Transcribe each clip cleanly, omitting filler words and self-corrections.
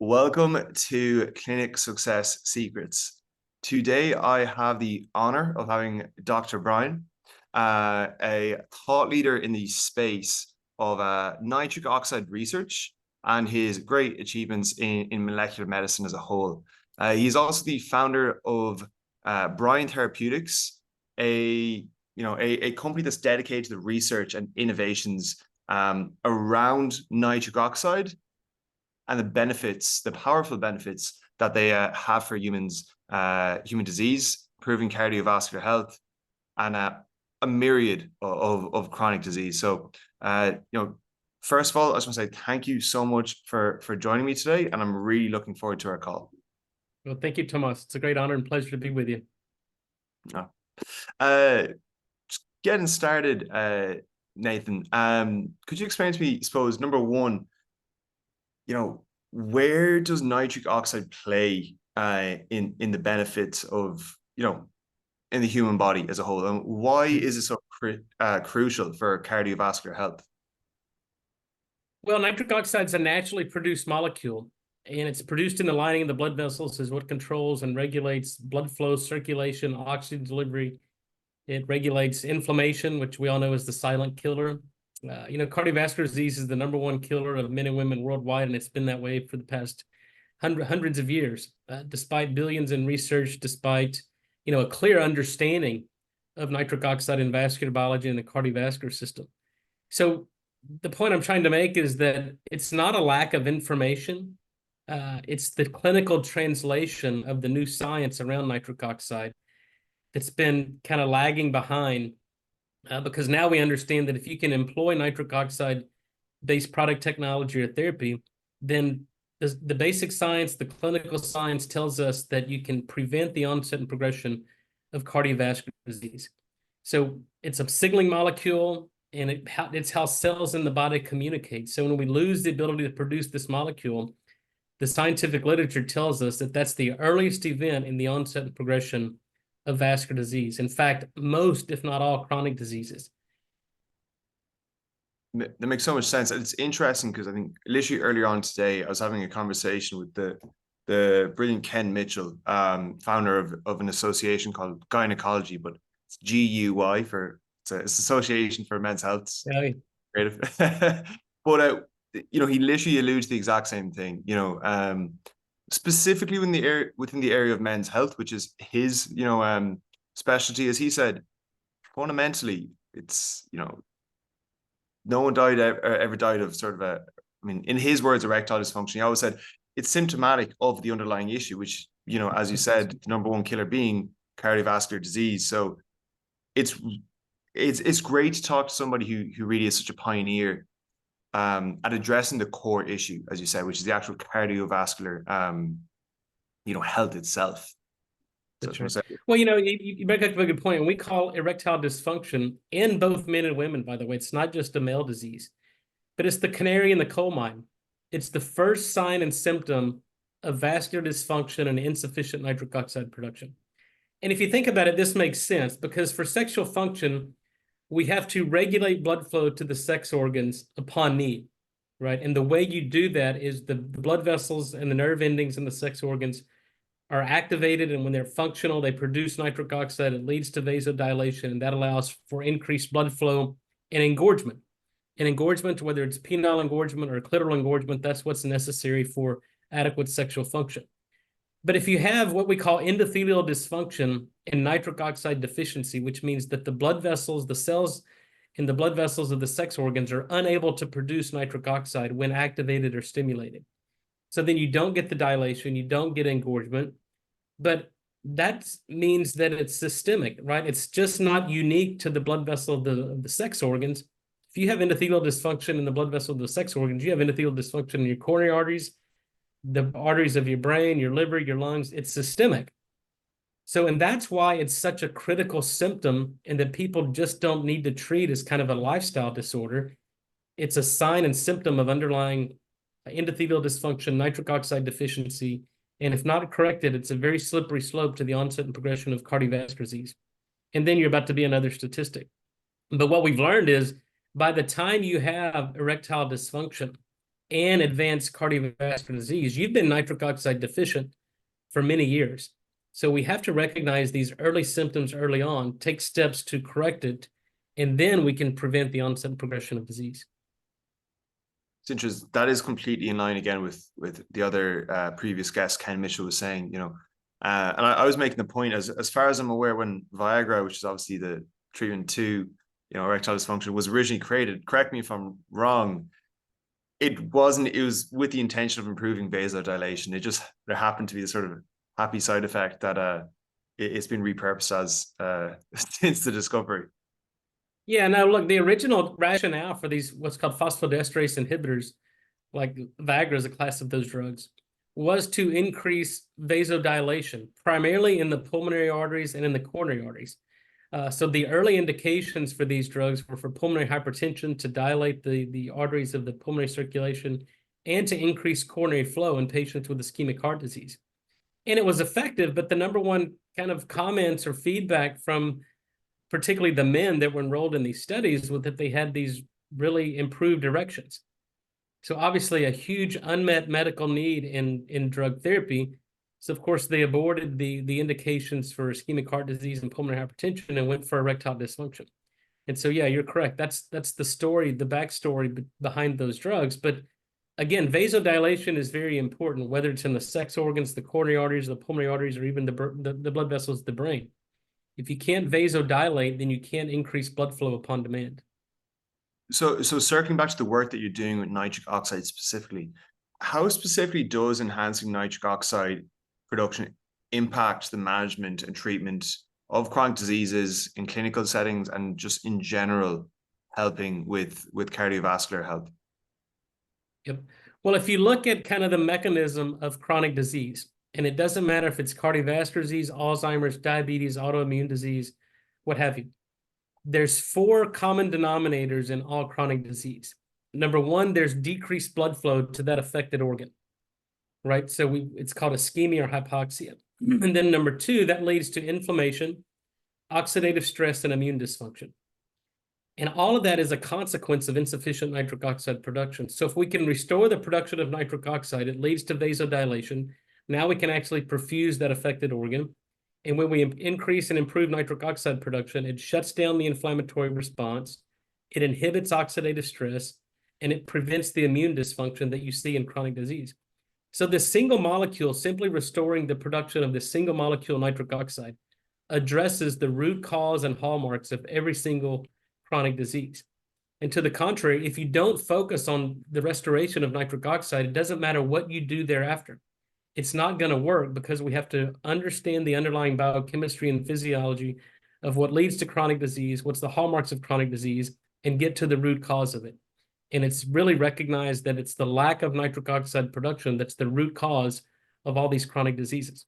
Welcome to Clinic Success Secrets. Today, I have the honor of having Dr. Bryan, a thought leader in the space of nitric oxide research and his great achievements in molecular medicine as a whole. He's also the founder of Bryan Therapeutics, a company that's dedicated to the research and innovations around nitric oxide and the powerful benefits that they have for humans, human disease, improving cardiovascular health, and a myriad of chronic disease. So, first of all, I just want to say thank you so much for joining me today, and I'm really looking forward to our call. Well, thank you, Thomas. It's a great honor and pleasure to be with you. Just getting started, Nathan, could you explain to me, I suppose, number one, where does nitric oxide play in the benefits of, in the human body as a whole, and why is it so crucial for cardiovascular health? Well, nitric oxide is a naturally produced molecule, and it's produced in the lining of the blood vessels, is what controls and regulates blood flow, circulation, oxygen delivery. It regulates inflammation, which we all know is the silent killer. Cardiovascular disease is the #1 killer of men and women worldwide, and it's been that way for the past hundreds of years, despite billions in research, despite a clear understanding of nitric oxide in vascular biology and the cardiovascular system. So the point I'm trying to make is that it's not a lack of information. It's the clinical translation of the new science around nitric oxide that's been kind of lagging behind. Because now we understand that if you can employ nitric oxide-based product technology or therapy, then the basic science, the clinical science tells us that you can prevent the onset and progression of cardiovascular disease. So it's a signaling molecule, and it's how cells in the body communicate. So when we lose the ability to produce this molecule, the scientific literature tells us that that's the earliest event in the onset and progression of vascular disease. In fact, most, if not all, chronic diseases. That makes so much sense. It's interesting because I think literally earlier on today, I was having a conversation with the brilliant Ken Mitchell, founder of an association called Gynecology, but it's GUY it's an association for men's health. Yeah. Creative. But he literally alludes to the exact same thing. Specifically within the area of men's health, which is his specialty, as he said, fundamentally, it's no one ever died of sort of in his words, erectile dysfunction. He always said it's symptomatic of the underlying issue, which as you said, the #1 killer being cardiovascular disease. So it's great to talk to somebody who really is such a pioneer at addressing the core issue, as you said, which is the actual cardiovascular, health itself. That's right. Well, you make up a good point. And we call erectile dysfunction in both men and women, by the way. It's not just a male disease, but it's the canary in the coal mine. It's the first sign and symptom of vascular dysfunction and insufficient nitric oxide production. And if you think about it, this makes sense because for sexual function, we have to regulate blood flow to the sex organs upon need, right? And the way you do that is the blood vessels and the nerve endings in the sex organs are activated, and when they're functional, they produce nitric oxide. It leads to vasodilation, and that allows for increased blood flow and engorgement. And engorgement, whether it's penile engorgement or clitoral engorgement, that's what's necessary for adequate sexual function. But if you have what we call endothelial dysfunction and nitric oxide deficiency, which means that the blood vessels, the cells in the blood vessels of the sex organs are unable to produce nitric oxide when activated or stimulated. So then you don't get the dilation, you don't get engorgement, but that means that it's systemic, right? It's just not unique to the blood vessel of the sex organs. If you have endothelial dysfunction in the blood vessel of the sex organs, you have endothelial dysfunction in your coronary arteries, the arteries of your brain, your liver, your lungs. It's systemic. So, and that's why it's such a critical symptom, and that people just don't need to treat as kind of a lifestyle disorder. It's a sign and symptom of underlying endothelial dysfunction, nitric oxide deficiency, and if not corrected, it's a very slippery slope to the onset and progression of cardiovascular disease. And then you're about to be another statistic. But what we've learned is by the time you have erectile dysfunction, and advanced cardiovascular disease, you've been nitric oxide deficient for many years. So we have to recognize these early symptoms early on, take steps to correct it, and then we can prevent the onset and progression of disease. It's interesting. That is completely in line again with the other previous guest, Ken Mitchell, was saying, you know, and I was making the point, as far as I'm aware, when Viagra, which is obviously the treatment to, you know, erectile dysfunction, was originally created, correct me if I'm wrong, it was with the intention of improving vasodilation. There happened to be a sort of happy side effect that it's been repurposed as since the discovery. Yeah, now look, the original rationale for these what's called phosphodiesterase inhibitors, like Viagra is a class of those drugs, was to increase vasodilation, primarily in the pulmonary arteries and in the coronary arteries. So the early indications for these drugs were for pulmonary hypertension, to dilate the arteries of the pulmonary circulation, and to increase coronary flow in patients with ischemic heart disease. And it was effective, but the number one kind of comments or feedback from particularly the men that were enrolled in these studies was that they had these really improved erections. So obviously a huge unmet medical need in drug therapy. So of course they aborted the indications for ischemic heart disease and pulmonary hypertension and went for erectile dysfunction. And so yeah, you're correct. That's the story, the backstory behind those drugs. But again, vasodilation is very important, whether it's in the sex organs, the coronary arteries, the pulmonary arteries, or even the blood vessels of the brain. If you can't vasodilate, then you can't increase blood flow upon demand. So circling back to the work that you're doing with nitric oxide specifically, how specifically does enhancing nitric oxide production impact the management and treatment of chronic diseases in clinical settings and just in general helping with cardiovascular health? Yep. Well, if you look at kind of the mechanism of chronic disease, and it doesn't matter if it's cardiovascular disease, Alzheimer's, diabetes, autoimmune disease, what have you, there's 4 common denominators in all chronic disease. Number one, there's decreased blood flow to that affected organ, right? So it's called ischemia or hypoxia. And then number 2, that leads to inflammation, oxidative stress, and immune dysfunction. And all of that is a consequence of insufficient nitric oxide production. So if we can restore the production of nitric oxide, it leads to vasodilation. Now we can actually perfuse that affected organ. And when we increase and improve nitric oxide production, it shuts down the inflammatory response, it inhibits oxidative stress, and it prevents the immune dysfunction that you see in chronic disease. So this single molecule, simply restoring the production of this single molecule nitric oxide, addresses the root cause and hallmarks of every single chronic disease. And to the contrary, if you don't focus on the restoration of nitric oxide, it doesn't matter what you do thereafter. It's not going to work because we have to understand the underlying biochemistry and physiology of what leads to chronic disease, what's the hallmarks of chronic disease, and get to the root cause of it. And it's really recognized that it's the lack of nitric oxide production that's the root cause of all these chronic diseases.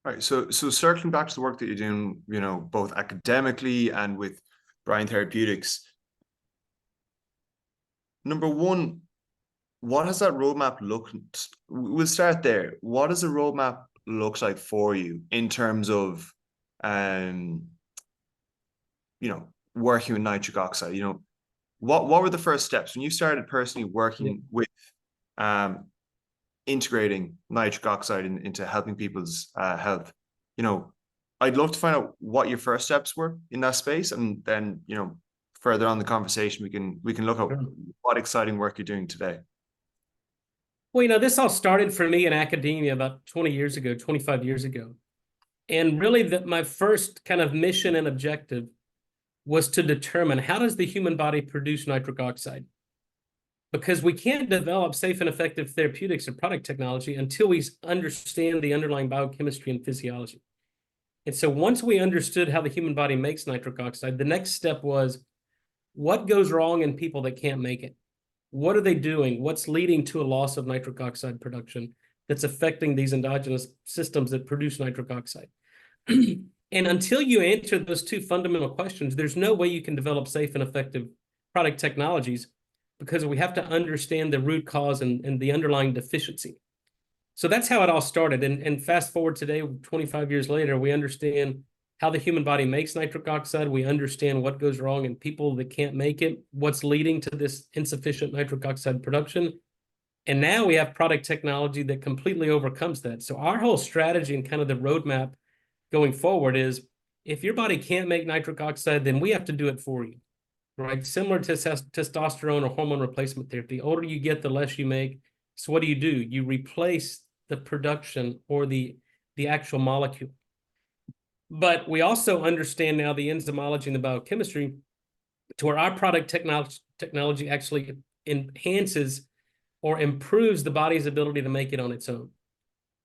Right. So circling back to the work that you're doing, you know, both academically and with Bryan Therapeutics, number one, what has that roadmap looked? We'll start there. What does the roadmap look like for you in terms of, you know, working with nitric oxide? You know, what were the first steps when you started personally working with integrating nitric oxide into helping people's health? You know, I'd love to find out what your first steps were in that space, and then, you know, further on the conversation, we can look at what exciting work you're doing today. Well, you know, this all started for me in academia about 20 years ago, 25 years ago. And really my first kind of mission and objective was to determine, how does the human body produce nitric oxide? Because we can't develop safe and effective therapeutics or product technology until we understand the underlying biochemistry and physiology. And so once we understood how the human body makes nitric oxide, the next step was, what goes wrong in people that can't make it? What are they doing? What's leading to a loss of nitric oxide production that's affecting these endogenous systems that produce nitric oxide? And until you answer those 2 fundamental questions, there's no way you can develop safe and effective product technologies, because we have to understand the root cause and the underlying deficiency. So that's how it all started. And fast forward today, 25 years later, we understand how the human body makes nitric oxide. We understand what goes wrong in people that can't make it, what's leading to this insufficient nitric oxide production. And now we have product technology that completely overcomes that. So our whole strategy and kind of the roadmap going forward is, if your body can't make nitric oxide, then we have to do it for you, right? Similar to testosterone or hormone replacement therapy. The older you get, the less you make. So what do? You replace the production or the actual molecule. But we also understand now the enzymology and the biochemistry to where our product technology actually enhances or improves the body's ability to make it on its own.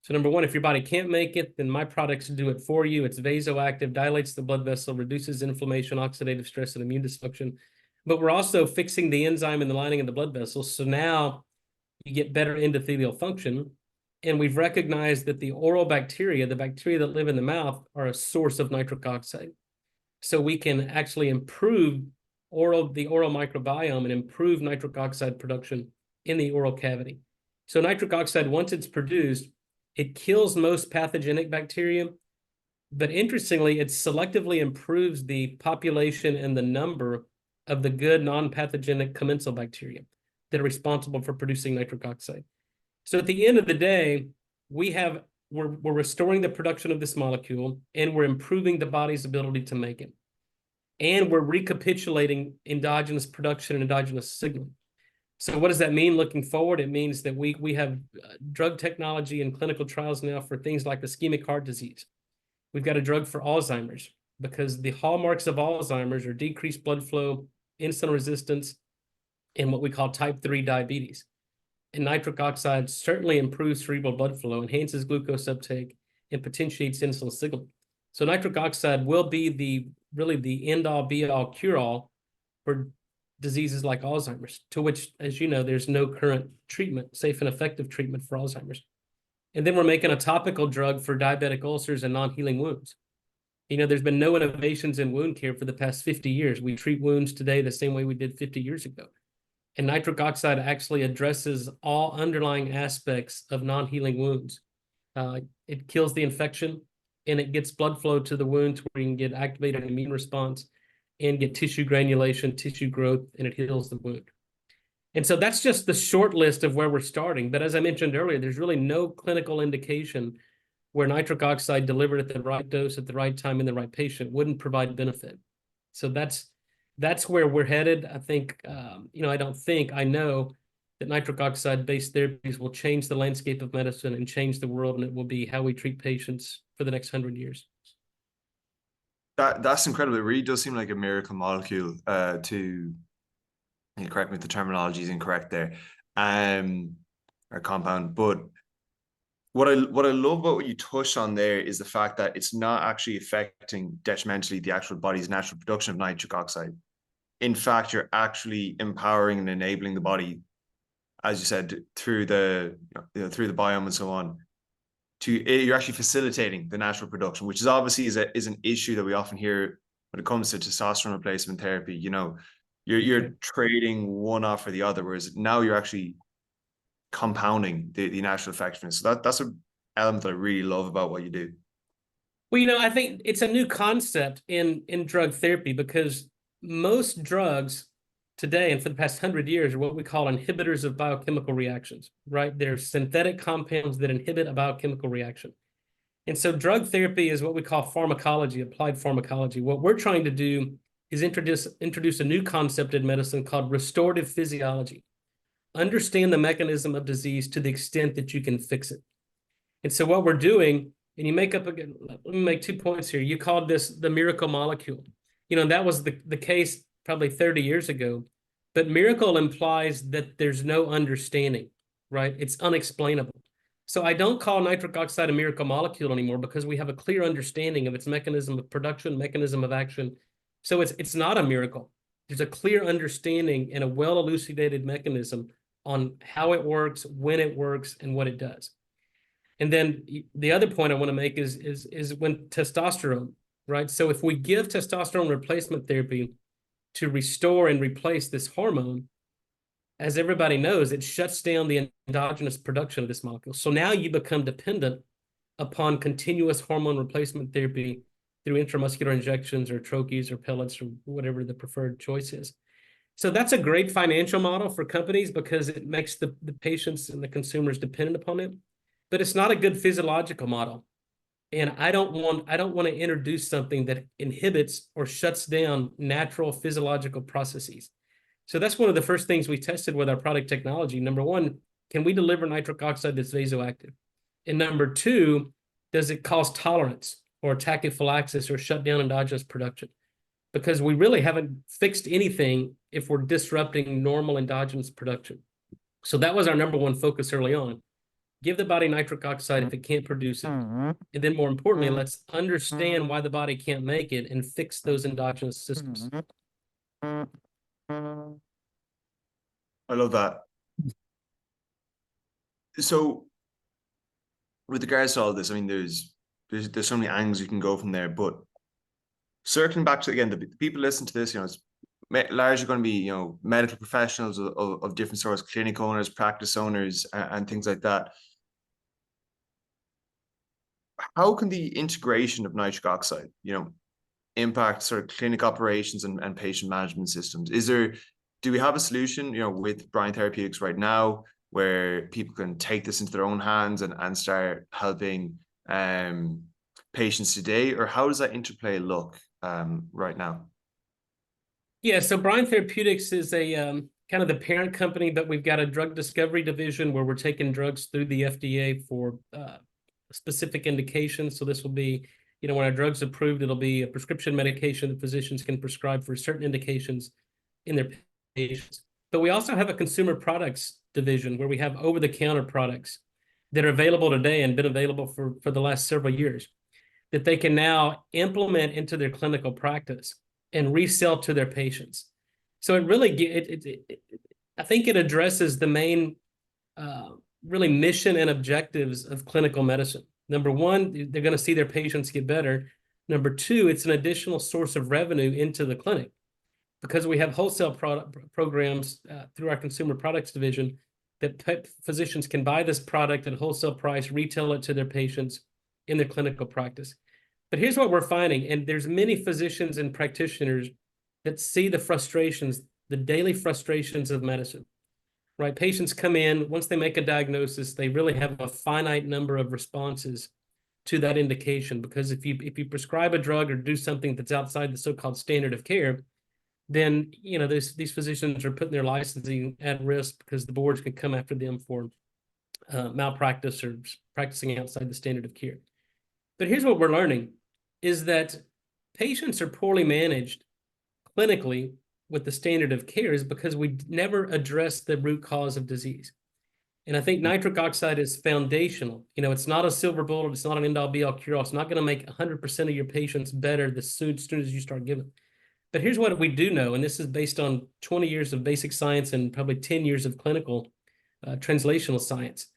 So number one, if your body can't make it, then my products do it for you. It's vasoactive, dilates the blood vessel, reduces inflammation, oxidative stress, and immune dysfunction. But we're also fixing the enzyme in the lining of the blood vessels. So now you get better endothelial function. And we've recognized that the oral bacteria, the bacteria that live in the mouth, are a source of nitric oxide. So we can actually improve the oral microbiome and improve nitric oxide production in the oral cavity. So nitric oxide, once it's produced, it kills most pathogenic bacteria, but interestingly, it selectively improves the population and the number of the good non-pathogenic commensal bacteria that are responsible for producing nitric oxide. So at the end of the day, we're restoring the production of this molecule, and we're improving the body's ability to make it. And we're recapitulating endogenous production and endogenous signaling. So what does that mean looking forward? It means that we have drug technology and clinical trials now for things like ischemic heart disease. We've got a drug for Alzheimer's, because the hallmarks of Alzheimer's are decreased blood flow, insulin resistance, and what we call type 3 diabetes. And nitric oxide certainly improves cerebral blood flow, enhances glucose uptake, and potentiates insulin signaling. So nitric oxide will be really the end-all, be-all, cure-all for diseases like Alzheimer's, to which, as you know, there's no current treatment, safe and effective treatment for Alzheimer's. And then we're making a topical drug for diabetic ulcers and non-healing wounds. There's been no innovations in wound care for the past 50 years. We treat wounds today the same way we did 50 years ago. And nitric oxide actually addresses all underlying aspects of non-healing wounds. It kills the infection, and it gets blood flow to the wounds where you can get activated immune response and get tissue granulation, tissue growth, and it heals the wound. And so that's just the short list of where we're starting. But as I mentioned earlier, there's really no clinical indication where nitric oxide delivered at the right dose at the right time in the right patient wouldn't provide benefit. So that's where we're headed. I think, I know that nitric oxide-based therapies will change the landscape of medicine and change the world, and it will be how we treat patients for the next 100 years. That's incredible. It really does seem like a miracle molecule. To correct me if the terminology is incorrect there, or compound. But what I love about what you touched on there is the fact that it's not actually affecting detrimentally the actual body's natural production of nitric oxide. In fact, you're actually empowering and enabling the body, as you said, through the biome and so on. You're actually facilitating the natural production, which is obviously is an issue that we often hear when it comes to testosterone replacement therapy. You're trading one off for the other, whereas now you're actually compounding the natural effectiveness. So that's an element that I really love about what you do. Well, I think it's a new concept in drug therapy, because most drugs today and for the past 100 years are what we call inhibitors of biochemical reactions, right? They're synthetic compounds that inhibit a biochemical reaction. And so drug therapy is what we call pharmacology, applied pharmacology. What we're trying to do is introduce a new concept in medicine called restorative physiology. Understand the mechanism of disease to the extent that you can fix it. And so what we're doing, and let me make 2 points here. You called this the miracle molecule. That was the case probably 30 years ago, but miracle implies that there's no understanding, right? It's unexplainable. So I don't call nitric oxide a miracle molecule anymore, because we have a clear understanding of its mechanism of production, mechanism of action. So it's not a miracle. There's a clear understanding and a well-elucidated mechanism on how it works, when it works, and what it does. And then the other point I want to make is when testosterone, right? So if we give testosterone replacement therapy to restore and replace this hormone, as everybody knows, it shuts down the endogenous production of this molecule. So now you become dependent upon continuous hormone replacement therapy through intramuscular injections or troches or pellets or whatever the preferred choice is. So that's a great financial model for companies because it makes the patients and the consumers dependent upon it, but it's not a good physiological model. And I don't want to introduce something that inhibits or shuts down natural physiological processes. So that's one of the first things we tested with our product technology. Number one, can we deliver nitric oxide that's vasoactive? And number two, does it cause tolerance or tachyphylaxis or shut down endogenous production? Because we really haven't fixed anything if we're disrupting normal endogenous production. So that was our number one focus early on. Give the body nitric oxide if it can't produce it. And then more importantly, let's understand why the body can't make it and fix those endogenous systems. I love that. So with regards to all this, I mean, there's so many angles you can go from there, but circling back to, again, the people listen to this, it's largely going to be, medical professionals of different sorts, clinic owners, practice owners, and things like that. How can the integration of nitric oxide, impact sort of clinic operations and patient management systems? Do we have a solution, with Bryan Therapeutics right now where people can take this into their own hands and start helping patients today? Or how does that interplay look right now? Yeah, so Bryan Therapeutics is a kind of the parent company, but we've got a drug discovery division where we're taking drugs through the FDA for specific indications. So this will be, when our drug's approved, it'll be a prescription medication that physicians can prescribe for certain indications in their patients. But we also have a consumer products division where we have over-the-counter products that are available today and been available for the last several years that they can now implement into their clinical practice and resell to their patients. So it really, I think it addresses the main really mission and objectives of clinical medicine. Number one, they're going to see their patients get better. Number two, it's an additional source of revenue into the clinic because we have wholesale programs through our consumer products division that physicians can buy this product at wholesale price, retail it to their patients in their clinical practice. But here's what we're finding, and there's many physicians and practitioners that see the frustrations, the daily frustrations of medicine, right? Patients come in, once they make a diagnosis, they really have a finite number of responses to that indication, because if you prescribe a drug or do something that's outside the so-called standard of care, then these physicians are putting their licensing at risk because the boards can come after them for malpractice or practicing outside the standard of care. But here's what we're learning is that patients are poorly managed clinically with the standard of care is because we never address the root cause of disease. And I think nitric oxide is foundational. It's not a silver bullet. It's not an end-all be-all cure-all. It's not going to make 100% of your patients better as soon as you start giving. But here's what we do know, and this is based on 20 years of basic science and probably 10 years of clinical translational science,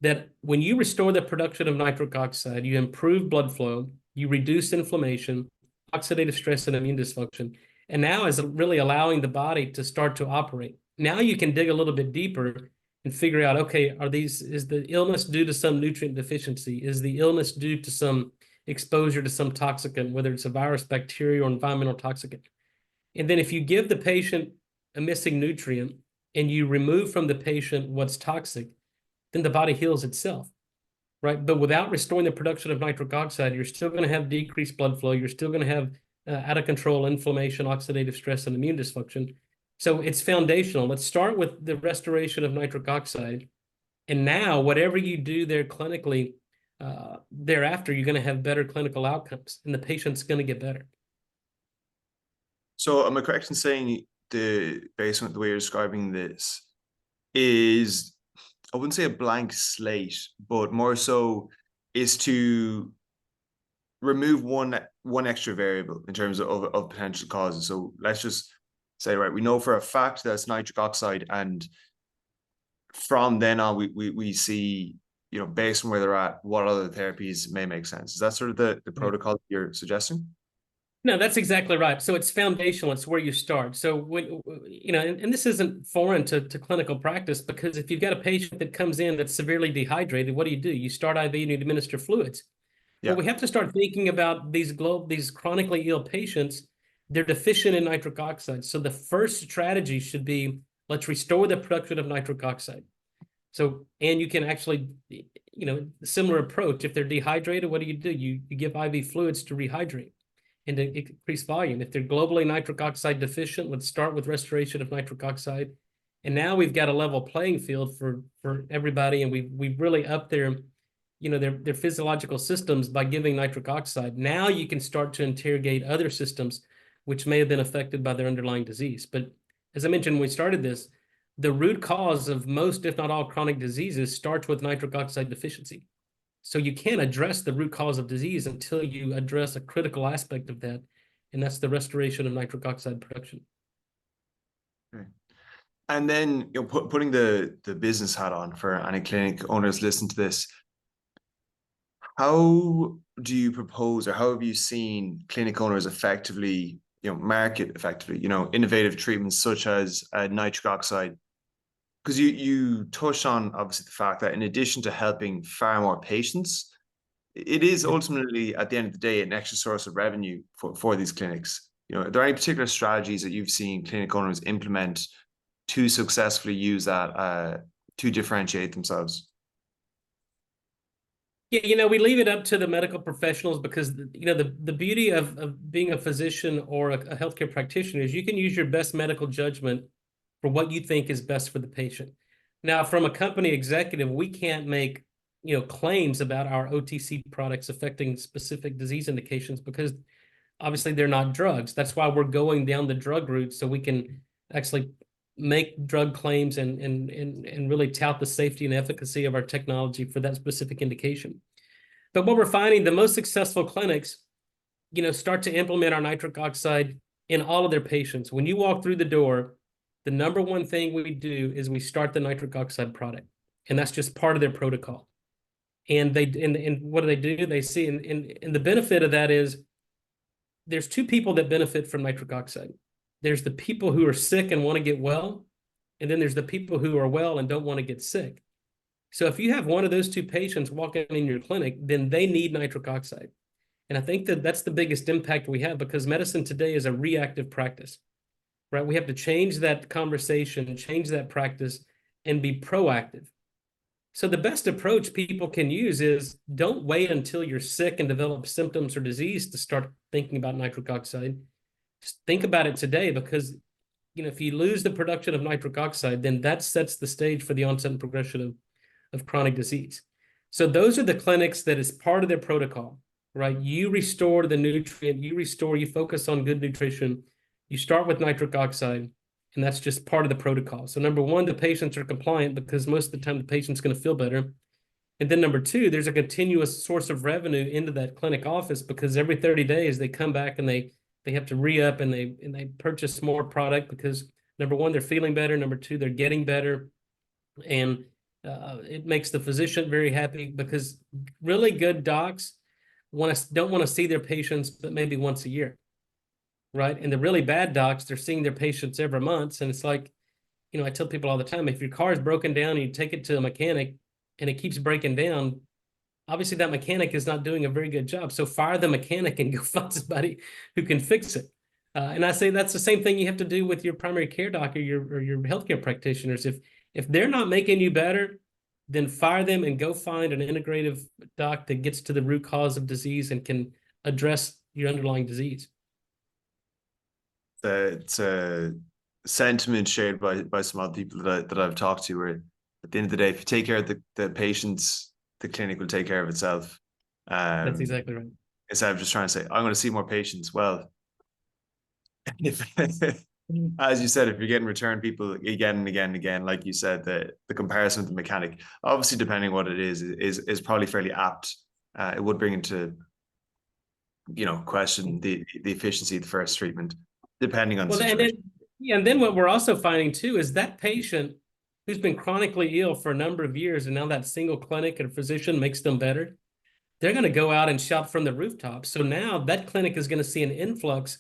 that when you restore the production of nitric oxide, you improve blood flow, you reduce inflammation, oxidative stress, and immune dysfunction, and now is really allowing the body to start to operate. Now you can dig a little bit deeper and figure out, okay, is the illness due to some nutrient deficiency? Is the illness due to some exposure to some toxicant, whether it's a virus, bacteria, or environmental toxicant? And then if you give the patient a missing nutrient and you remove from the patient what's toxic, then the body heals itself, right? But without restoring the production of nitric oxide, you're still going to have decreased blood flow. You're still going to have out of control inflammation, oxidative stress, and immune dysfunction. So it's foundational. Let's start with the restoration of nitric oxide. And now whatever you do there clinically, thereafter, you're going to have better clinical outcomes and the patient's going to get better. So am I correct in saying based on the way you're describing this is, I wouldn't say a blank slate, but more so is to remove one extra variable in terms of potential causes. So let's just say, right, we know for a fact that it's nitric oxide, and from then on we see, based on where they're at, what other therapies may make sense. Is that sort of the protocol you're suggesting? No, that's exactly right. So it's foundational. It's where you start. So when, and this isn't foreign to clinical practice, because if you've got a patient that comes in that's severely dehydrated, what do? You start IV and you administer fluids. Yeah. Well, we have to start thinking about these chronically ill patients. They're deficient in nitric oxide. So the first strategy should be, let's restore the production of nitric oxide. So, and you can actually, similar approach. If they're dehydrated, what do? You give IV fluids to rehydrate and to increase volume. If they're globally nitric oxide deficient, let's start with restoration of nitric oxide. And now we've got a level playing field for everybody, and we've really upped their physiological systems by giving nitric oxide. Now you can start to interrogate other systems which may have been affected by their underlying disease. But as I mentioned when we started this, the root cause of most, if not all, chronic diseases starts with nitric oxide deficiency. So you can't address the root cause of disease until you address a critical aspect of that, and that's the restoration of nitric oxide production. Okay. And then, putting the business hat on for any clinic owners listening to this, how do you propose, or how have you seen clinic owners effectively, market effectively, innovative treatments such as nitric oxide? Because you touched on, obviously, the fact that in addition to helping far more patients, it is ultimately, at the end of the day, an extra source of revenue for these clinics. Are there any particular strategies that you've seen clinic owners implement to successfully use that to differentiate themselves? Yeah, we leave it up to the medical professionals because the beauty of being a physician or a healthcare practitioner is you can use your best medical judgment for what you think is best for the patient. Now, from a company executive, we can't make claims about our OTC products affecting specific disease indications because obviously they're not drugs. That's why we're going down the drug route, so we can actually make drug claims and really tout the safety and efficacy of our technology for that specific indication. But what we're finding, the most successful clinics, start to implement our nitric oxide in all of their patients. When you walk through the door, the number one thing we do is we start the nitric oxide product, and that's just part of their protocol. And what do? They see, and the benefit of that is there's two people that benefit from nitric oxide. There's the people who are sick and want to get well, and then there's the people who are well and don't want to get sick. So if you have one of those two patients walking in your clinic, then they need nitric oxide. And I think that that's the biggest impact we have because medicine today is a reactive practice, right? We have to change that conversation, change that practice, and be proactive. So the best approach people can use is don't wait until you're sick and develop symptoms or disease to start thinking about nitric oxide. Just think about it today because, if you lose the production of nitric oxide, then that sets the stage for the onset and progression of chronic disease. So those are the clinics that is part of their protocol, right? You restore the nutrient, you focus on good nutrition, you start with nitric oxide, and that's just part of the protocol. So number one, the patients are compliant because most of the time the patient's going to feel better. And then number two, there's a continuous source of revenue into that clinic office because every 30 days they come back and they have to re-up and they purchase more product because number one, they're feeling better. Number two, they're getting better. And it makes the physician very happy because really good docs don't want to see their patients, but maybe once a year. Right. And the really bad docs, they're seeing their patients every month. And it's like, I tell people all the time, if your car is broken down and you take it to a mechanic and it keeps breaking down, obviously that mechanic is not doing a very good job. So fire the mechanic and go find somebody who can fix it. And I say that's the same thing you have to do with your primary care doc or your healthcare practitioners. If they're not making you better, then fire them and go find an integrative doc that gets to the root cause of disease and can address your underlying disease. It's a sentiment shared by some other people that I've talked to, where at the end of the day, if you take care of the patients, the clinic will take care of itself. That's exactly right. Instead of just trying to say, I'm going to see more patients. Well, if, as you said, if you're getting return people again and again and again, like you said, the comparison with the mechanic, obviously depending on what it is probably fairly apt. It would bring into question the efficiency of the first treatment, depending on the situation. And then what we're also finding too is that patient who's been chronically ill for a number of years, and now that single clinic and physician makes them better, they're going to go out and shout from the rooftops. So now that clinic is going to see an influx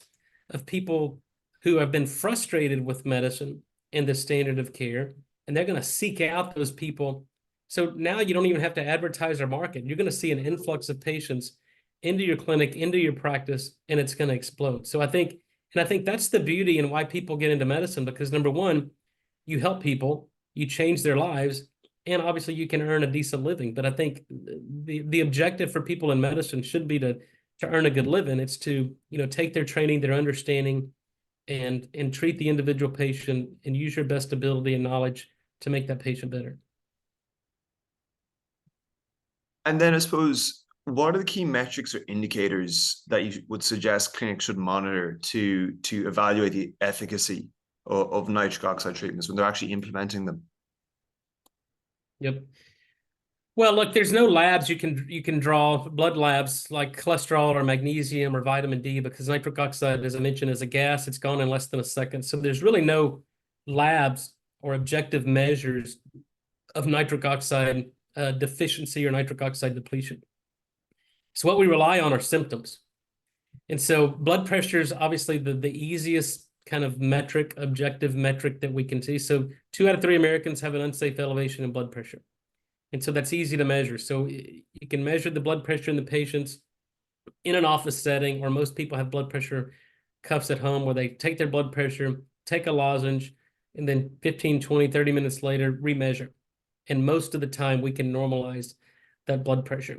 of people who have been frustrated with medicine and the standard of care, and they're going to seek out those people. So now you don't even have to advertise or market. You're going to see an influx of patients into your clinic, into your practice, and it's going to explode. So I think that's the beauty and why people get into medicine, because number one, you help people, you change their lives, and obviously you can earn a decent living. But I think the objective for people in medicine should be to earn a good living. It's to, take their training, their understanding, and treat the individual patient and use your best ability and knowledge to make that patient better. And then I suppose, what are the key metrics or indicators that you would suggest clinics should monitor to evaluate the efficacy of nitric oxide treatments when they're actually implementing them? Yep. Well, look, there's no labs you can draw, blood labs like cholesterol or magnesium or vitamin D, because nitric oxide, as I mentioned, is a gas. It's gone in less than a second. So there's really no labs or objective measures of nitric oxide deficiency or nitric oxide depletion. So what we rely on are symptoms. And so blood pressure is obviously the easiest kind of metric, objective metric that we can see. So 2 out of 3 Americans have an unsafe elevation in blood pressure. And so that's easy to measure. So you can measure the blood pressure in the patients in an office setting, or most people have blood pressure cuffs at home where they take their blood pressure, take a lozenge, and then 15, 20, 30 minutes later, remeasure. And most of the time we can normalize that blood pressure.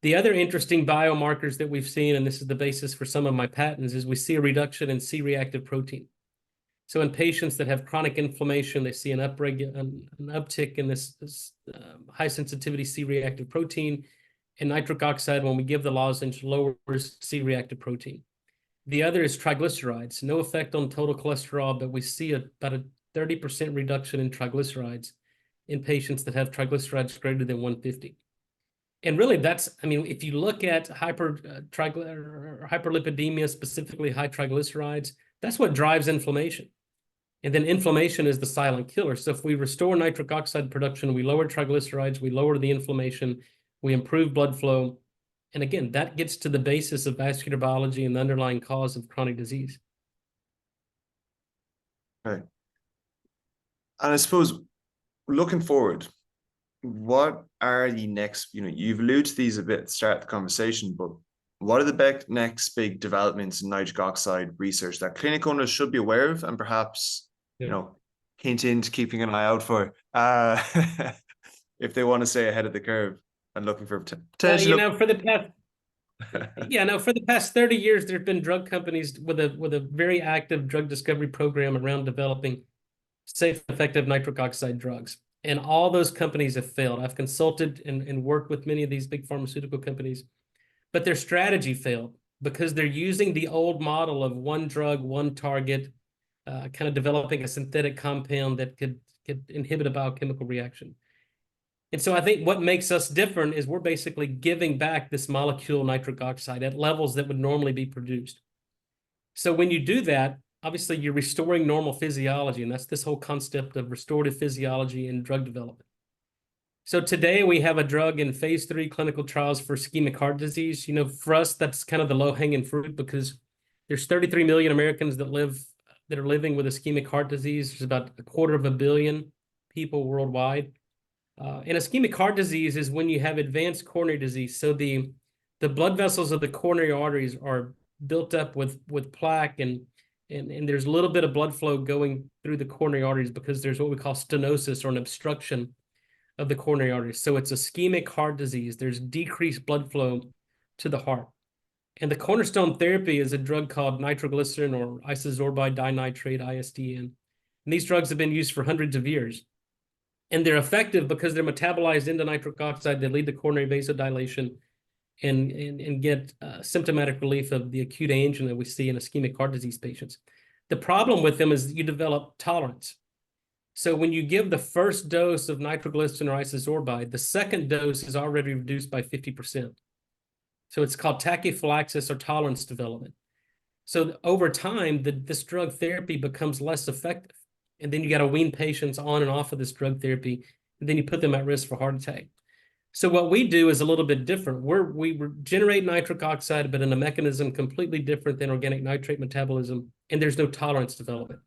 The other interesting biomarkers that we've seen, and this is the basis for some of my patents, is we see a reduction in C-reactive protein. So in patients that have chronic inflammation, they see an uptick in this high sensitivity C-reactive protein, and nitric oxide, when we give the lozenge, lowers C-reactive protein. The other is triglycerides. No effect on total cholesterol, but we see about a 30% reduction in triglycerides in patients that have triglycerides greater than 150. And really, if you look at hyperlipidemia, specifically high triglycerides, that's what drives inflammation. And then inflammation is the silent killer. So if we restore nitric oxide production, we lower triglycerides, we lower the inflammation, we improve blood flow. And again, that gets to the basis of vascular biology and the underlying cause of chronic disease. Okay. And I suppose, looking forward, what are the next, you've alluded to these a bit at the start of the conversation, but what are the next big developments in nitric oxide research that clinic owners should be aware of, and perhaps, hint into keeping an eye out for if they want to stay ahead of the curve and looking for potential? For the past 30 years, there have been drug companies with a very active drug discovery program around developing safe, effective nitric oxide drugs. And all those companies have failed. I've consulted and worked with many of these big pharmaceutical companies, but their strategy failed because they're using the old model of one drug, one target, kind of developing a synthetic compound that could inhibit a biochemical reaction. And so I think what makes us different is we're basically giving back this molecule nitric oxide at levels that would normally be produced. So when you do that, obviously you're restoring normal physiology, and that's this whole concept of restorative physiology in drug development. So today we have a drug in phase 3 clinical trials for ischemic heart disease. For us, that's kind of the low-hanging fruit, because there's 33 million Americans that are living with ischemic heart disease. There's about 250 million people worldwide. And ischemic heart disease is when you have advanced coronary disease. So the blood vessels of the coronary arteries are built up with plaque, and there's a little bit of blood flow going through the coronary arteries because there's what we call stenosis, or an obstruction of the coronary arteries. So it's ischemic heart disease. There's decreased blood flow to the heart. And the cornerstone therapy is a drug called nitroglycerin, or isosorbide dinitrate, ISDN. And these drugs have been used for hundreds of years. And they're effective because they're metabolized into nitric oxide. They lead to coronary vasodilation and get symptomatic relief of the acute angina that we see in ischemic heart disease patients. The problem with them is you develop tolerance. So when you give the first dose of nitroglycerin or isosorbide, the second dose is already reduced by 50%. So it's called tachyphylaxis or tolerance development. So over time, this drug therapy becomes less effective. And then you got to wean patients on and off of this drug therapy, and then you put them at risk for heart attack. So what we do is a little bit different. We generate nitric oxide, but in a mechanism completely different than organic nitrate metabolism, and there's no tolerance development.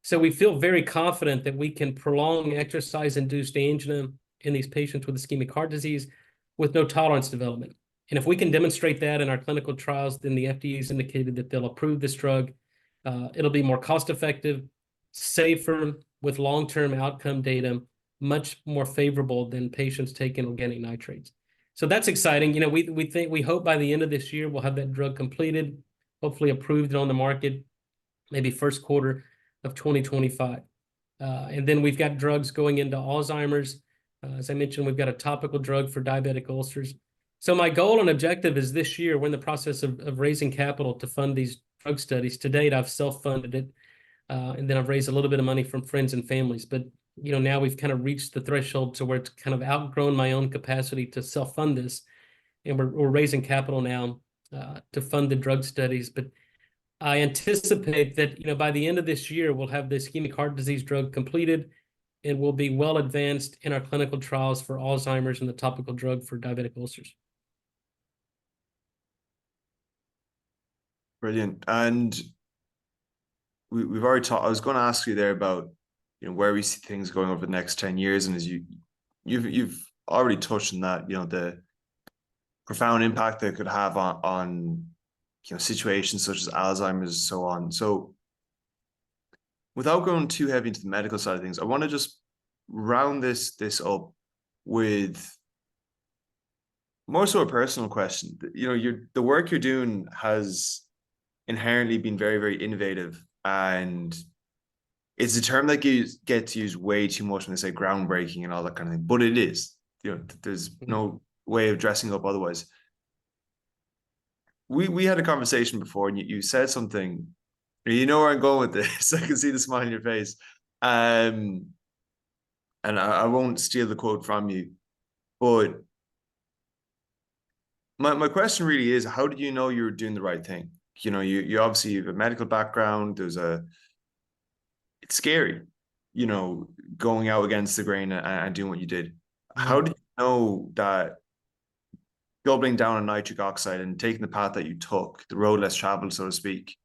So we feel very confident that we can prolong exercise-induced angina in these patients with ischemic heart disease with no tolerance development. And if we can demonstrate that in our clinical trials, then the FDA has indicated that they'll approve this drug. It'll be more cost-effective, safer, with long-term outcome data, much more favorable than patients taking organic nitrates. So that's exciting. We hope by the end of this year we'll have that drug completed, hopefully approved and on the market, maybe first quarter of 2025. And then we've got drugs going into Alzheimer's. As I mentioned, we've got a topical drug for diabetic ulcers. So my goal and objective is this year, we're in the process of raising capital to fund these drug studies. To date, I've self-funded it. And then I've raised a little bit of money from friends and families. But now we've kind of reached the threshold to where it's kind of outgrown my own capacity to self-fund this. And we're raising capital now to fund the drug studies. But I anticipate that, by the end of this year, we'll have the ischemic heart disease drug completed, and we'll be well advanced in our clinical trials for Alzheimer's and the topical drug for diabetic ulcers. Brilliant. And we've already talked. I was going to ask you there about where we see things going over the next 10 years, and as you've already touched on that, the profound impact that it could have on situations such as Alzheimer's and so on. So without going too heavy into the medical side of things, I want to just round this up with more so a personal question. The work you're doing has inherently been very, very innovative, and it's a term that gets used way too much when they say groundbreaking and all that kind of thing, but it is. There's no way of dressing up otherwise. We had a conversation before, and you said something. You know where I'm going with this. I can see the smile on your face. And I won't steal the quote from you, but my question really is, how did you know you were doing the right thing? You obviously have a medical background. It's scary, going out against the grain and doing what you did. How did you know that doubling down on nitric oxide and taking the path that you took, the road less traveled, so to speak,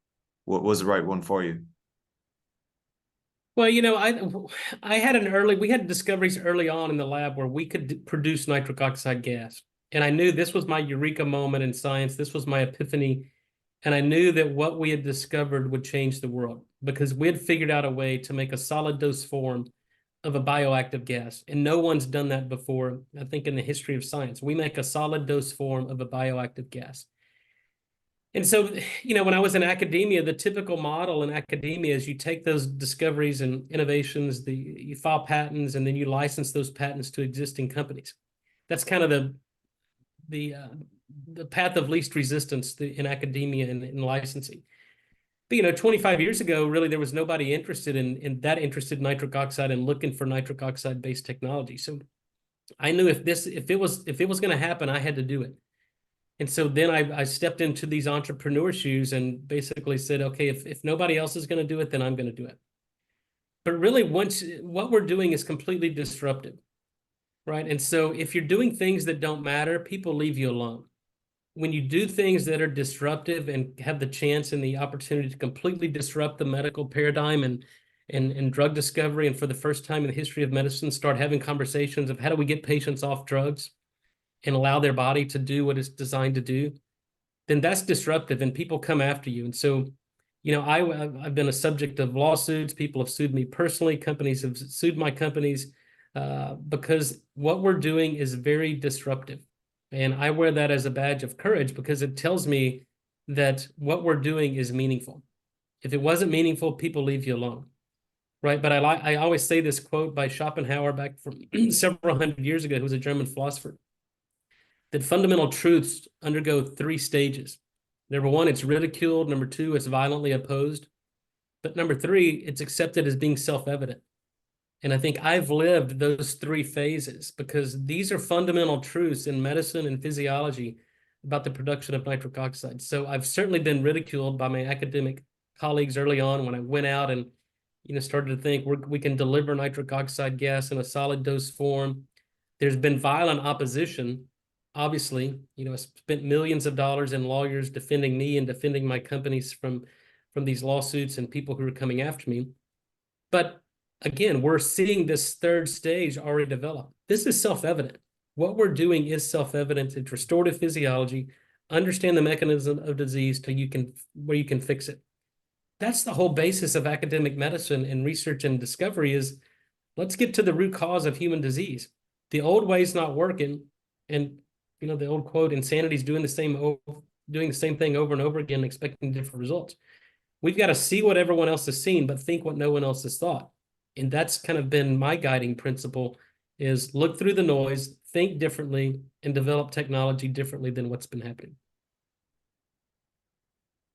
what was the right one for you? Well, we had discoveries early on in the lab where we could produce nitric oxide gas. And I knew this was my eureka moment in science. This was my epiphany. And I knew that what we had discovered would change the world, because we had figured out a way to make a solid dose form of a bioactive gas. And no one's done that before, I think, in the history of science. We make a solid dose form of a bioactive gas. And so, when I was in academia, the typical model in academia is you take those discoveries and innovations, you file patents, and then you license those patents to existing companies. That's kind of the path of least resistance in academia and in licensing. But 25 years ago, really, there was nobody interested in nitric oxide and looking for nitric oxide based technology. So I knew if it was going to happen, I had to do it. And so then I stepped into these entrepreneur shoes and basically said, okay, if nobody else is going to do it, then I'm going to do it. But really, what we're doing is completely disruptive, right? And so if you're doing things that don't matter, people leave you alone. When you do things that are disruptive and have the chance and the opportunity to completely disrupt the medical paradigm and drug discovery, and for the first time in the history of medicine, start having conversations of how do we get patients off drugs and allow their body to do what it's designed to do, then that's disruptive and people come after you. And so, I've been a subject of lawsuits. People have sued me personally. Companies have sued my companies because what we're doing is very disruptive. And I wear that as a badge of courage because it tells me that what we're doing is meaningful. If it wasn't meaningful, people leave you alone, right? But I always say this quote by Schopenhauer back from several hundred years ago, who was a German philosopher, that fundamental truths undergo 3 stages. Number 1, it's ridiculed. Number 2, it's violently opposed. But number 3, it's accepted as being self-evident. And I think I've lived those 3 phases because these are fundamental truths in medicine and physiology about the production of nitric oxide. So I've certainly been ridiculed by my academic colleagues early on when I went out and started to think we can deliver nitric oxide gas in a solid dose form. There's been violent opposition. Obviously, I spent millions of dollars in lawyers defending me and defending my companies from these lawsuits and people who are coming after me. But again, we're seeing this 3rd stage already develop. This is self-evident. What we're doing is self-evident. It's restorative physiology. Understand the mechanism of disease where you can fix it. That's the whole basis of academic medicine and research and discovery is let's get to the root cause of human disease. The old way's not working. And, the old quote, insanity is doing the same thing over and over again, expecting different results. We've got to see what everyone else has seen, but think what no one else has thought. And that's kind of been my guiding principle is look through the noise, think differently, and develop technology differently than what's been happening.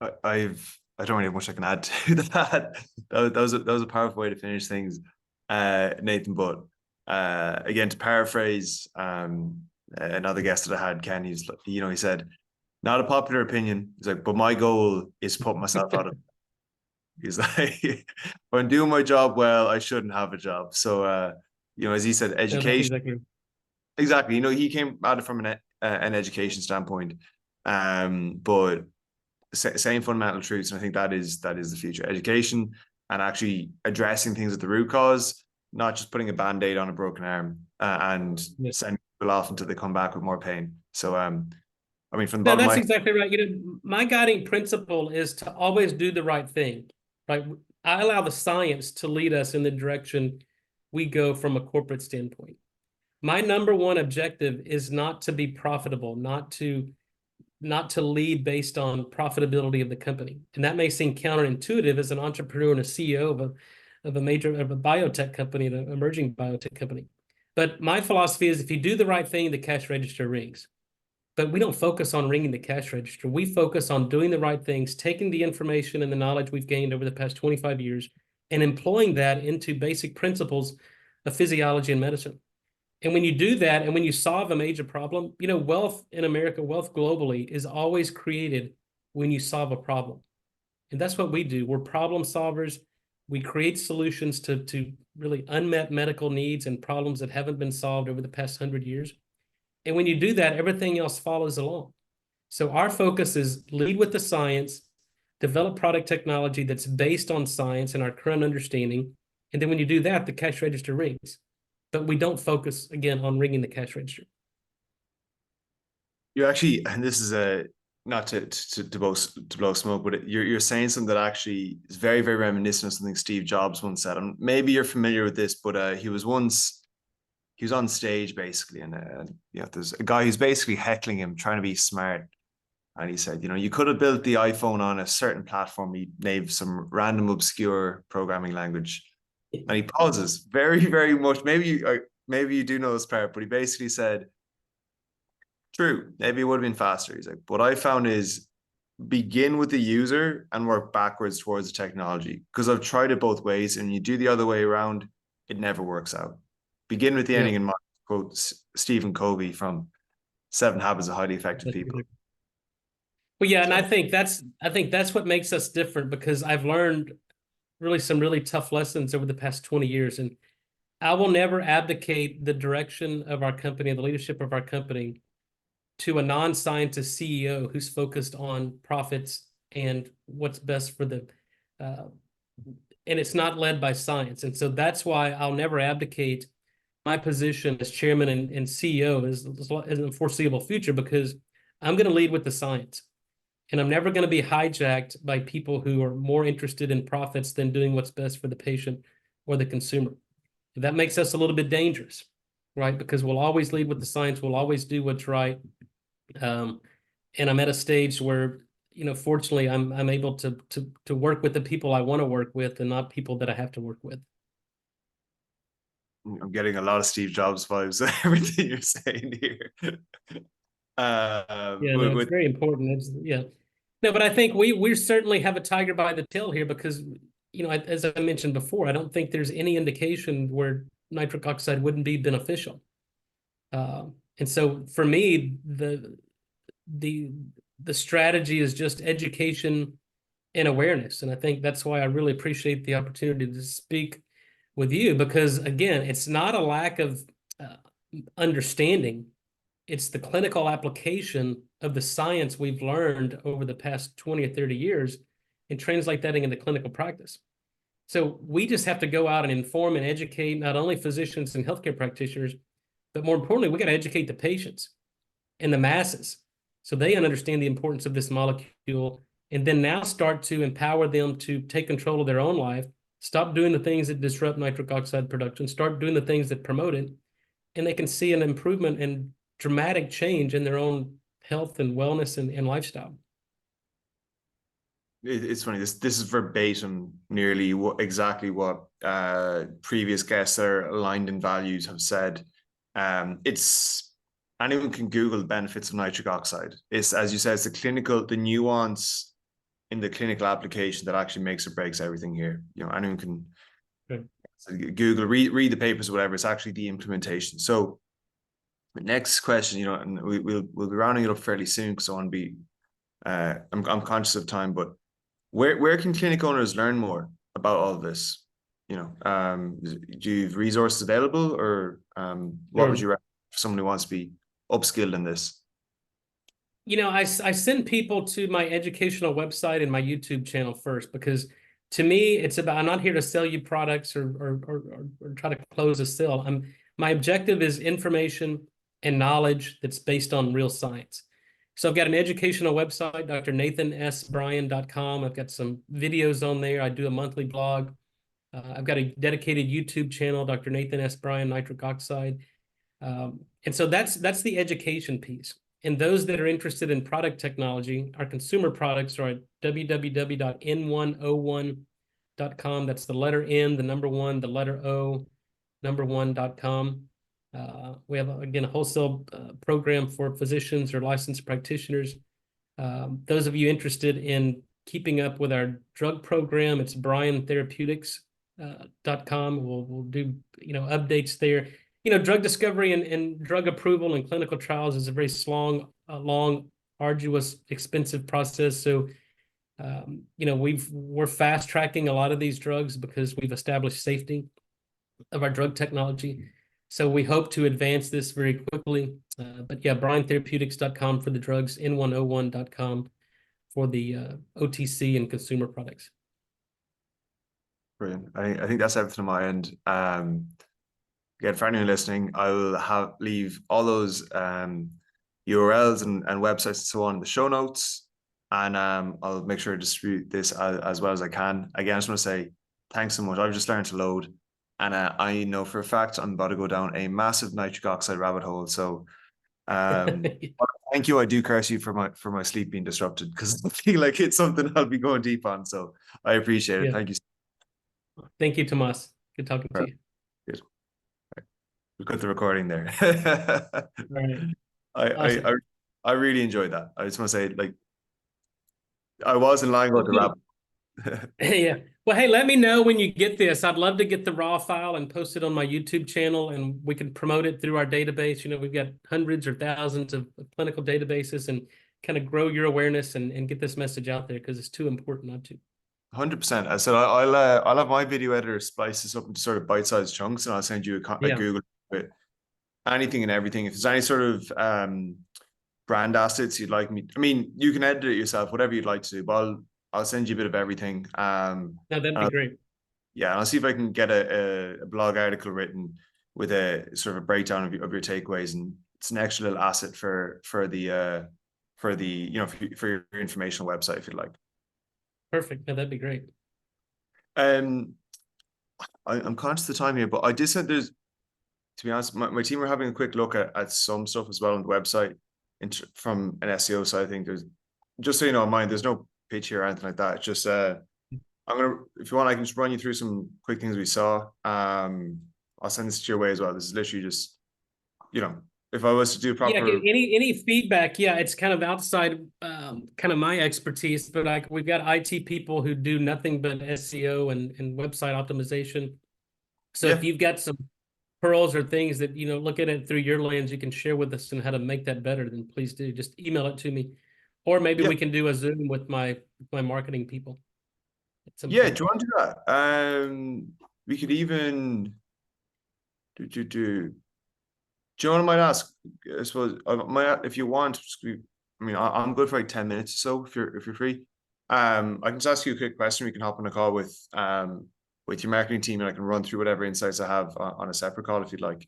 I don't really have much I can add to that. That was a powerful way to finish things, Nathan. But again, to paraphrase another guest that I had, Ken, he said, not a popular opinion. He's like, but my goal is to put myself out of. He's like, if I'm doing my job well, I shouldn't have a job. So, as he said, education. Exactly. He came at it from an education standpoint, but same fundamental truths, and I think that is the future. Education and actually addressing things at the root cause, not just putting a band-aid on a broken arm and sending people off until they come back with more pain. So, from the bottom that's exactly right. My guiding principle is to always do the right thing. Right? I allow the science to lead us in the direction we go from a corporate standpoint. My number one objective is not to be profitable, not to lead based on profitability of the company. And that may seem counterintuitive as an entrepreneur and a CEO of a biotech company, an emerging biotech company. But my philosophy is if you do the right thing, the cash register rings. But we don't focus on ringing the cash register. We focus on doing the right things, taking the information and the knowledge we've gained over the past 25 years and employing that into basic principles of physiology and medicine. And when you do that, and when you solve a major problem, wealth in America, wealth globally is always created when you solve a problem. And that's what we do. We're problem solvers. We create solutions to really unmet medical needs and problems that haven't been solved over the past 100 years. And when you do that, everything else follows along. So our focus is lead with the science, develop product technology that's based on science and our current understanding. And then when you do that, the cash register rings. But we don't focus, again, on ringing the cash register. You actually, and this is not to blow smoke, but you're saying something that actually is very, very reminiscent of something Steve Jobs once said. And maybe you're familiar with this, but he was on stage basically, and there's a guy who's basically heckling him, trying to be smart. And he said, you could have built the iPhone on a certain platform. He named some random obscure programming language. And he pauses very, very much. Maybe you do know this part, but he basically said, true, maybe it would have been faster. He's like, what I found is begin with the user and work backwards towards the technology. Because I've tried it both ways, and you do the other way around, it never works out. Begin with the ending in mind, quote Stephen Covey from 7 Habits of Highly Effective People. Well, yeah, and I think that's what makes us different, because I've learned really some really tough lessons over the past 20 years. And I will never abdicate the direction of our company, the leadership of our company, to a non-scientist CEO who's focused on profits and what's best for the, and it's not led by science. And so that's why I'll never abdicate my position as chairman and CEO in the foreseeable future, because I'm going to lead with the science. And I'm never going to be hijacked by people who are more interested in profits than doing what's best for the patient or the consumer. And that makes us a little bit dangerous, right? Because we'll always lead with the science. We'll always do what's right. And I'm at a stage where, fortunately, I'm able to work with the people I want to work with and not people that I have to work with. I'm getting a lot of Steve Jobs vibes, everything you're saying here. It's very important. No, but I think we certainly have a tiger by the tail here, because, as I mentioned before, I don't think there's any indication where nitric oxide wouldn't be beneficial. And so for me, the strategy is just education and awareness. And I think that's why I really appreciate the opportunity to speak with you, because again, it's not a lack of understanding. It's the clinical application of the science we've learned over the past 20 or 30 years and translate that into clinical practice. So we just have to go out and inform and educate not only physicians and healthcare practitioners, But more importantly, we got to educate the patients and the masses so they understand the importance of this molecule, and then now start to empower them to take control of their own life, stop doing the things that disrupt nitric oxide production, start doing the things that promote it, and they can see an improvement and dramatic change in their own health and wellness and lifestyle. It's funny. This is verbatim, nearly exactly what previous guests that are aligned in values have said. It's anyone can Google the benefits of nitric oxide. It's, as you said, it's the nuance in the clinical application that actually makes or breaks everything here. You know, anyone can Google, read the papers, or whatever. It's actually the implementation. So, next question, you know, and we'll be rounding it up fairly soon because I want to be. I'm conscious of time, but where can clinic owners learn more about all of this? You know, do you have resources available, or what would you recommend for someone who wants to be upskilled in this? You know, I send people to my educational website and my YouTube channel first, because to me, it's about, I'm not here to sell you products or try to close a sale. My objective is information and knowledge that's based on real science. So I've got an educational website, drnathansbryan.com. I've got some videos on there. I do a monthly blog. I've got a dedicated YouTube channel, Dr. Nathan S. Bryan, Nitric Oxide. And so that's the education piece. And those that are interested in product technology, our consumer products are at www.n101.com. That's the letter N, the number one, the letter O, number one.com. We have, again, a wholesale program for physicians or licensed practitioners. Those of you interested in keeping up with our drug program, it's Therapeutics.com. We'll do, you know, updates there. You know, drug discovery and drug approval and clinical trials is a very long, arduous, expensive process. So, you know, we're fast tracking a lot of these drugs because we've established safety of our drug technology. So we hope to advance this very quickly. But yeah, BryanTherapeutics.com for the drugs, N101.com for the OTC and consumer products. Brilliant. I think that's everything on my end. Again, for anyone listening, I will leave all those URLs and websites and so on in the show notes, and I'll make sure to distribute this as well as I can. Again, I just want to say thanks so much. I've just learned to load, and I know for a fact I'm about to go down a massive nitric oxide rabbit hole. So, thank you. I do curse you for my sleep being disrupted, because I feel like it's something I'll be going deep on. So I appreciate it. Yeah. Thank you. Thank you, Tomas. Good talking to you. Good. We'll cut the recording there. Right. Awesome. I really enjoyed that. I just want to say, like, I wasn't lying about the rabbit. Yeah. Well, hey, let me know when you get this. I'd love to get the raw file and post it on my YouTube channel, and we can promote it through our database. You know, we've got hundreds or thousands of clinical databases, and kind of grow your awareness and get this message out there, because it's too important not to. 100%. I said I'll have my video editor splice this up into sort of bite-sized chunks, and I'll send you a Google with anything and everything. If there's any sort of brand assets you'd like me, I mean, you can edit it yourself, whatever you'd like to do, but I'll send you a bit of everything. No, that'd be great. Yeah, and I'll see if I can get a blog article written with a sort of a breakdown of your takeaways, and it's an extra little asset for the you know, for your informational website if you'd like. Perfect. No, that'd be great. I'm conscious of the time here, but I did send to be honest, my team are having a quick look at some stuff as well on the website from an SEO side. I think there's, just so you know, mine, there's no pitch here or anything like that. It's just I'm gonna, if you want, I can just run you through some quick things we saw. I'll send this to your way as well. This is literally just, you know, if I was to do proper. Yeah, any feedback, yeah, it's kind of outside kind of my expertise, but like we've got IT people who do nothing but SEO and website optimization. So if you've got some pearls or things that, you know, look at it through your lens, you can share with us and how to make that better, then please do. Just email it to me. Or maybe we can do a Zoom with my marketing people. Yeah, do you want to do that? We could even do you know what I might ask? I suppose if you want, I mean, I'm good for like 10 minutes or so if you're free. I can just ask you a quick question. We can hop on a call with your marketing team, and I can run through whatever insights I have on a separate call if you'd like.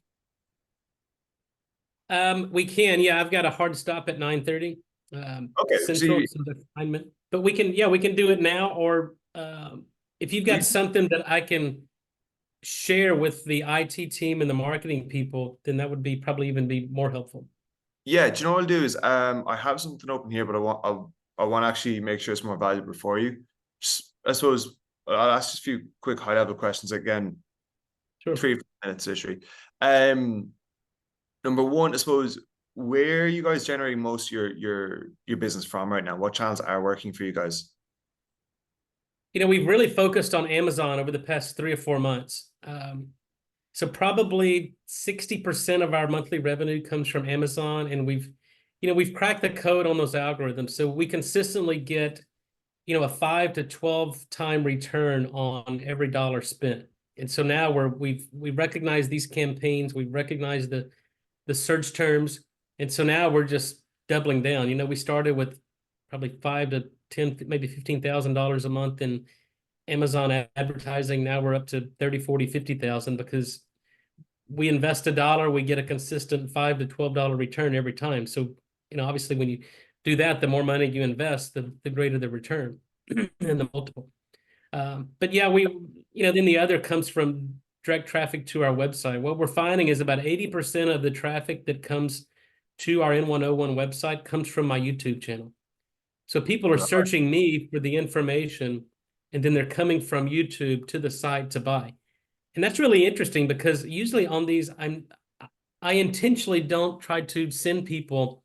We can, yeah. I've got a hard stop at 9:30 Okay, so Central, so the assignment. But we can, yeah, we can do it now, or if you've got something that I can share with the IT team and the marketing people, then that would be probably even be more helpful. yeah, do you know what I'll do is I have something open here, but I want to actually make sure it's more valuable for you. Just, I suppose I'll ask just a few quick high level questions again. Sure. 3 minutes literally. Number one, I suppose, where are you guys generating most of your business from right now? What channels are working for you guys? We've really focused on Amazon over the past 3 or 4 months. So probably 60% of our monthly revenue comes from Amazon, and we've cracked the code on those algorithms, so we consistently get, a 5 to 12 time return on every dollar spent. And so now we recognize these campaigns, we recognize the search terms, and so now we're just doubling down. We started with probably 5 to 10, maybe $15,000 a month in Amazon advertising. Now we're up to 30, 40, 50,000 because we invest $1, we get a consistent $5 to $12 return every time. So, obviously when you do that, the more money you invest, the greater the return and the multiple. But yeah, then the other comes from direct traffic to our website. What we're finding is about 80% of the traffic that comes to our N101 website comes from my YouTube channel. So people are searching me for the information, and then they're coming from YouTube to the site to buy. And that's really interesting because usually on these, I intentionally don't try to send people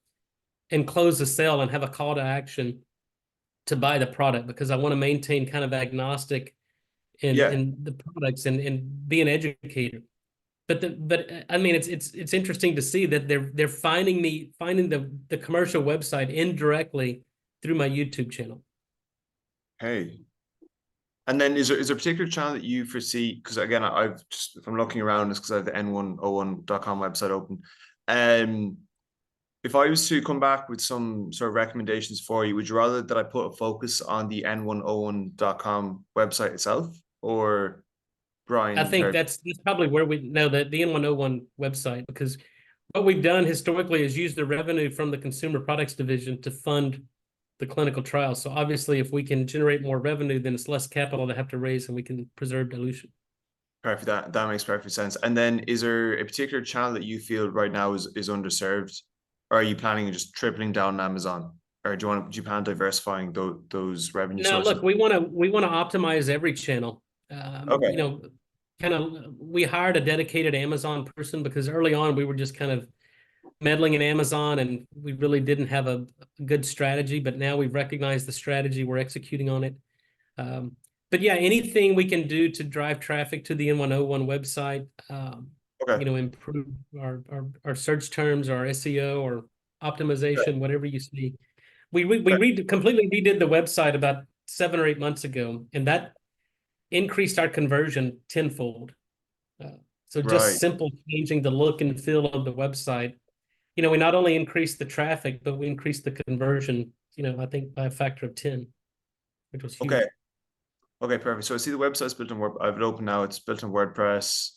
and close the sale and have a call to action to buy the product, because I want to maintain kind of agnostic in the products and be an educator. But I mean, it's interesting to see that they're finding the commercial website indirectly through my YouTube channel. Hey. And then is there a particular channel that you foresee? Because again, I've just, if I'm looking around, it's because I have the n101.com website open. If I was to come back with some sort of recommendations for you, would you rather that I put a focus on the n101.com website itself, or Brian? I think that's probably where we know that the N101 website, because what we've done historically is use the revenue from the consumer products division to fund the clinical trials. So obviously, if we can generate more revenue, then it's less capital to have to raise, and we can preserve dilution. Perfect. That makes perfect sense. And then, is there a particular channel that you feel right now is underserved, or are you planning on just tripling down on Amazon, or do you plan on diversifying those revenue sources? Look, we want to optimize every channel. Okay. We hired a dedicated Amazon person because early on we were just kind of meddling in Amazon, and we really didn't have a good strategy. But now we've recognized the strategy, we're executing on it. But yeah, anything we can do to drive traffic to the N101 website, improve our search terms, our SEO, or optimization, whatever you see. We completely redid the website about 7 or 8 months ago, and that increased our conversion tenfold. So just simple changing the look and feel of the website. We not only increased the traffic, but we increased the conversion, I think by a factor of 10, which was huge. Okay, perfect. So I see the website's built on I have it open now. It's built on WordPress.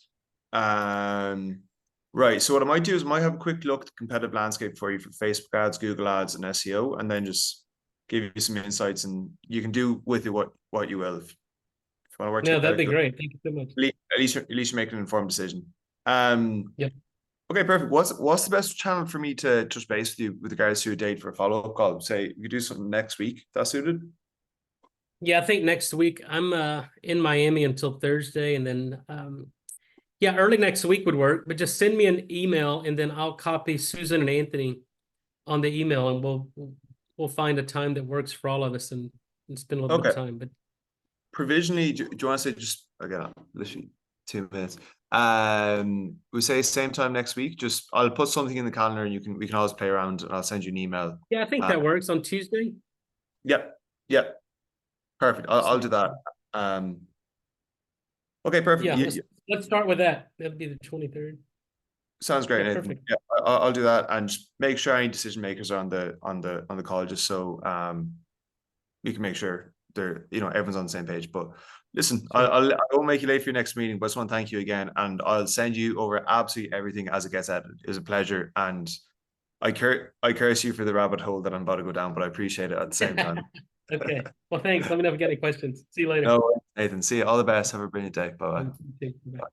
Right. So what I might do is I might have a quick look at the competitive landscape for you for Facebook ads, Google ads, and SEO, and then just give you some insights, and you can do with it what you will. If you want to work together. That'd be great. Thank you so much. At least you're making an informed decision. Yep. Okay, perfect. What's the best channel for me to touch base with you with regards to a date for a follow-up call? Say we could do something next week. That's suited? Yeah, I think next week. I'm in Miami until Thursday, and then early next week would work. But just send me an email, and then I'll copy Susan and Anthony on the email, and we'll find a time that works for all of us, and spend a little bit of time. But provisionally, do you want to say, just again, literally 2 minutes? We say same time next week. Just I'll put something in the calendar, and we can always play around, and I'll send you an email. Yeah, I think that works on Tuesday. Yep. Perfect. I'll do that. Okay, perfect. Yeah, let's start with that. That'll be the 23rd. Sounds great, Nathan. Perfect. Yeah, I'll do that, and just make sure any decision makers are on the call, just so we can make sure they're everyone's on the same page. But Listen, Sure. I won't make you late for your next meeting, but I just want to thank you again, and I'll send you over absolutely everything as it gets edited. It was a pleasure, and I curse you for the rabbit hole that I'm about to go down, but I appreciate it at the same time. Okay. Well, thanks. Let me know if you got any questions. See you later. No, Nathan. See you. All the best. Have a brilliant day. Bye bye. Bye.